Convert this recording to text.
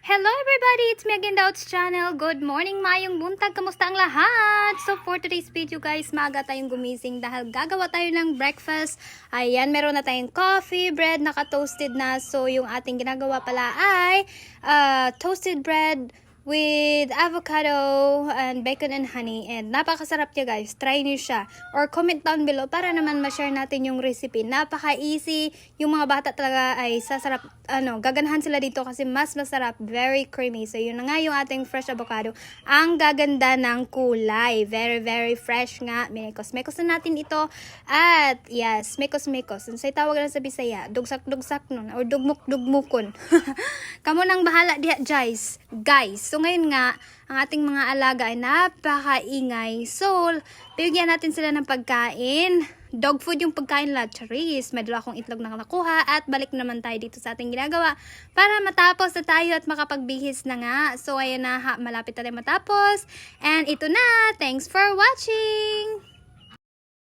Hello everybody! It's me again, Doubts Channel. Good morning, mayong buntag. Kamusta ang lahat? So for today's video guys, maaga tayong gumising dahil gagawa tayo ng breakfast. Ayan, meron na tayong coffee, bread, naka-toasted na. So yung ating ginagawa pala ay toasted bread with avocado and bacon and honey. And napakasarap niya guys. Try niyo siya. Or comment down below para naman ma-share natin yung recipe. Napaka-easy. Yung mga bata talaga ay sasarap. Gaganahan sila dito kasi mas masarap. Very creamy. So yun na nga yung ating fresh avocado. Ang gaganda ng kulay. Very, very fresh nga. Mekos-mekos na natin ito. At yes, mekos-mekos. Sa'y tawag na sa Bisaya. Dugsak-dugsak nun. Or dugmuk-dugmukon. Kamu nang bahala diha guys. So ngayon nga, ang ating mga alaga ay napakaingay. So, bibigyan natin sila ng pagkain. Dog food yung pagkain nila, charis. May dala akong itlog na nakuha at balik naman tayo dito sa ating ginagawa para matapos na tayo at makapagbihis na nga. So, ayan na, malapit na tayo matapos. And ito na. Thanks for watching!